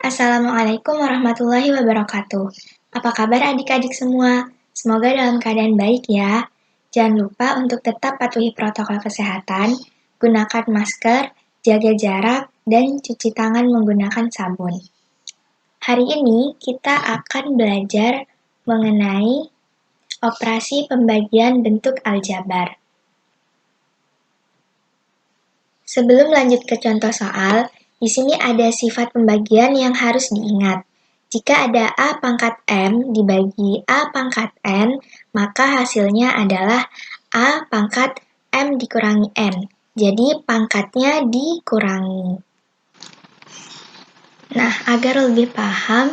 Assalamualaikum warahmatullahi wabarakatuh. Apa kabar adik-adik semua? Semoga dalam keadaan baik ya. Jangan lupa untuk tetap patuhi protokol kesehatan, gunakan masker, jaga jarak, dan cuci tangan menggunakan sabun. Hari ini kita akan belajar mengenai operasi pembagian bentuk aljabar. Sebelum lanjut ke contoh soal, di sini ada sifat pembagian yang harus diingat. Jika ada A pangkat M dibagi A pangkat N, maka hasilnya adalah A pangkat M dikurangi N. Jadi pangkatnya dikurangi. Nah, agar lebih paham,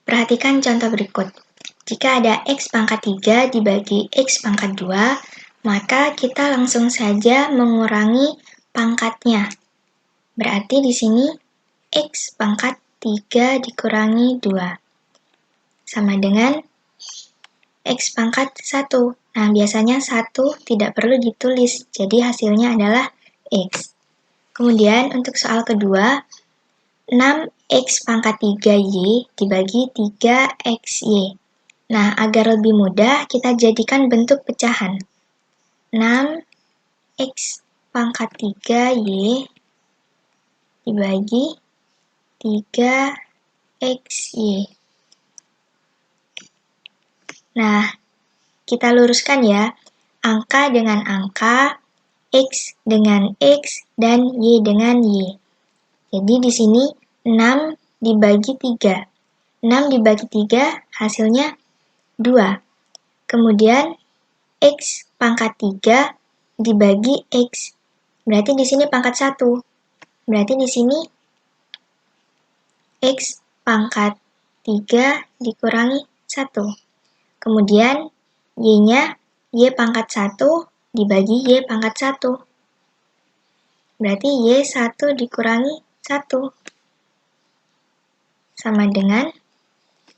perhatikan contoh berikut. Jika ada X pangkat 3 dibagi X pangkat 2, maka kita langsung saja mengurangi pangkatnya. Berarti di sini X pangkat 3 dikurangi 2. Sama dengan X pangkat 1. Nah, biasanya 1 tidak perlu ditulis, jadi hasilnya adalah X. Kemudian untuk soal kedua, 6X pangkat 3Y dibagi 3XY. Nah, agar lebih mudah, kita jadikan bentuk pecahan. 6X pangkat 3Y dibagi 3XY. Nah, kita luruskan ya. Angka dengan angka, X dengan X, dan Y dengan Y. Jadi di sini 6 dibagi 3. 6 dibagi 3 hasilnya 2. Kemudian X pangkat 3 dibagi X. Berarti di sini pangkat 1. Berarti di sini X pangkat 3 dikurangi 1. Kemudian Y-nya Y pangkat 1 dibagi Y pangkat 1. Berarti Y1 dikurangi 1. Sama dengan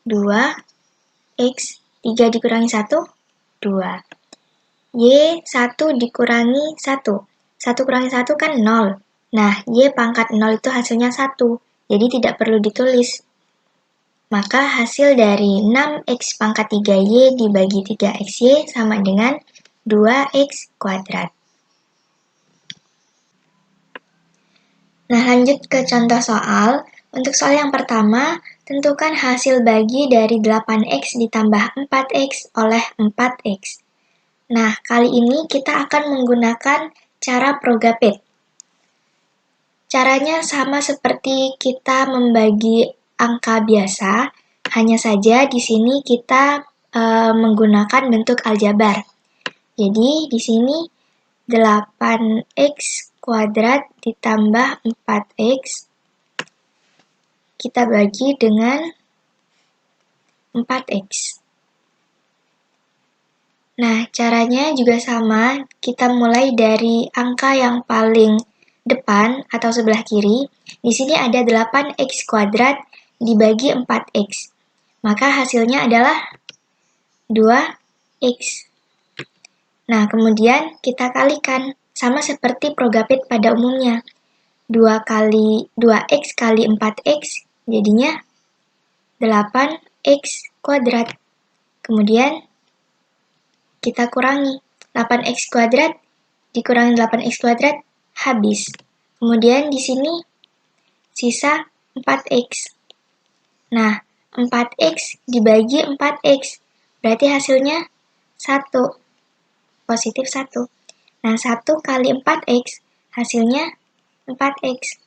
2X 3 dikurangi 1, 2. Y1 dikurangi 1. 1 kurangi 1 kan 0. Nah, Y pangkat 0 itu hasilnya 1. Jadi tidak perlu ditulis. Maka hasil dari 6X pangkat 3Y dibagi 3XY sama dengan 2X kuadrat. Nah, lanjut ke contoh soal. Untuk soal yang pertama, tentukan hasil bagi dari 8X ditambah 4X oleh 4X. Nah, kali ini kita akan menggunakan cara Progapit. Caranya sama seperti kita membagi angka biasa, hanya saja di sini kita menggunakan bentuk aljabar. Jadi di sini 8X kuadrat ditambah 4X kita bagi dengan 4X. Nah, caranya juga sama. Kita mulai dari angka yang paling depan atau sebelah kiri. Di sini ada 8X kuadrat dibagi 4X. Maka hasilnya adalah 2X. Nah, kemudian kita kalikan. Sama seperti Progapit pada umumnya. 2X kali 4X jadinya 8X kuadrat. Kemudian kita kurangi. 8X kuadrat dikurangi 8X kuadrat habis. Kemudian di sini sisa 4X. Nah, 4X dibagi 4X. Berarti hasilnya 1. Positif 1. Nah, 1 kali 4X hasilnya 4X.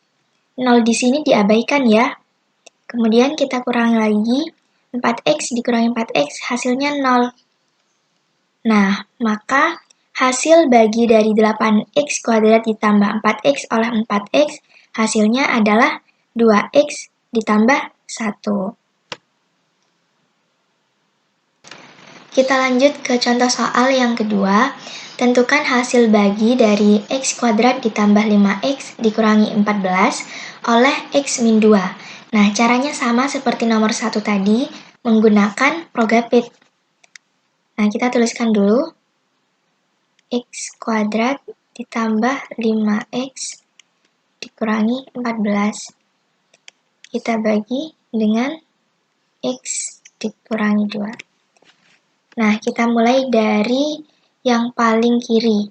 0 di sini diabaikan ya. Kemudian kita kurangi lagi. 4X dikurangi 4X hasilnya 0. Nah, maka hasil bagi dari 8X kuadrat ditambah 4X oleh 4X hasilnya adalah 2X ditambah 1. Kita lanjut ke contoh soal yang kedua. Tentukan hasil bagi dari X kuadrat ditambah 5X dikurangi 14 oleh X min 2. Nah, caranya sama seperti nomor 1 tadi, menggunakan Progapit. Nah, kita tuliskan dulu. X kuadrat ditambah 5X dikurangi 14. kita bagi dengan X dikurangi 2. Nah, kita mulai dari yang paling kiri.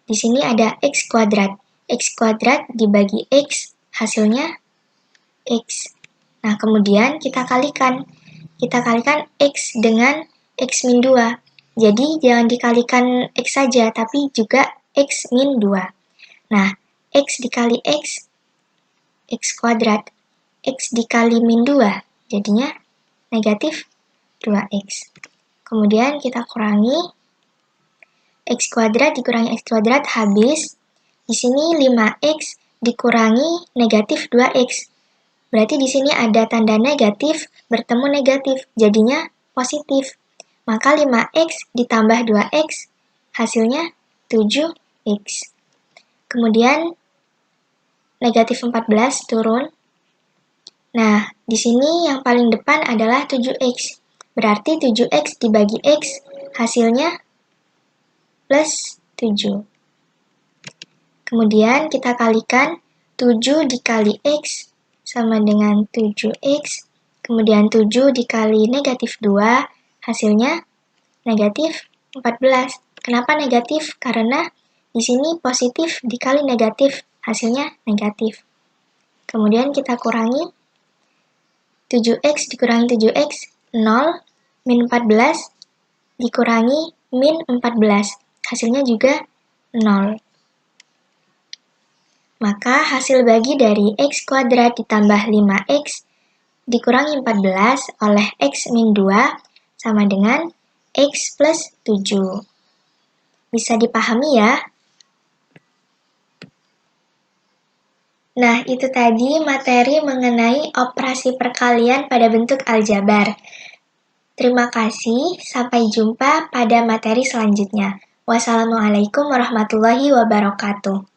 Di sini ada X kuadrat. X kuadrat dibagi X, hasilnya X. Nah, kemudian kita kalikan. Kita kalikan X dengan X min 2. Jadi, jangan dikalikan X saja, tapi juga X min 2. Nah, X dikali X, X kuadrat. X dikali min 2, jadinya negatif 2X. Kemudian kita kurangi. X kuadrat dikurangi X kuadrat habis. Di sini 5X dikurangi negatif 2X. Berarti di sini ada tanda negatif bertemu negatif, jadinya positif. Maka 5X ditambah 2X, hasilnya 7X. Kemudian negatif 14 turun. Nah, di sini yang paling depan adalah 7X. Berarti 7X dibagi X, hasilnya plus 7. Kemudian kita kalikan 7 dikali X sama dengan 7X. Kemudian 7 dikali negatif 2, hasilnya negatif 14. Kenapa negatif? Karena di sini positif dikali negatif, hasilnya negatif. Kemudian kita kurangi. 7X dikurangi 7X, 0, min 14 dikurangi min 14, hasilnya juga 0. Maka hasil bagi dari X kuadrat ditambah 5X dikurangi 14 oleh X min 2 sama dengan X plus 7. Bisa dipahami ya? Nah, itu tadi materi mengenai operasi perkalian pada bentuk aljabar. Terima kasih, sampai jumpa pada materi selanjutnya. Wassalamualaikum warahmatullahi wabarakatuh.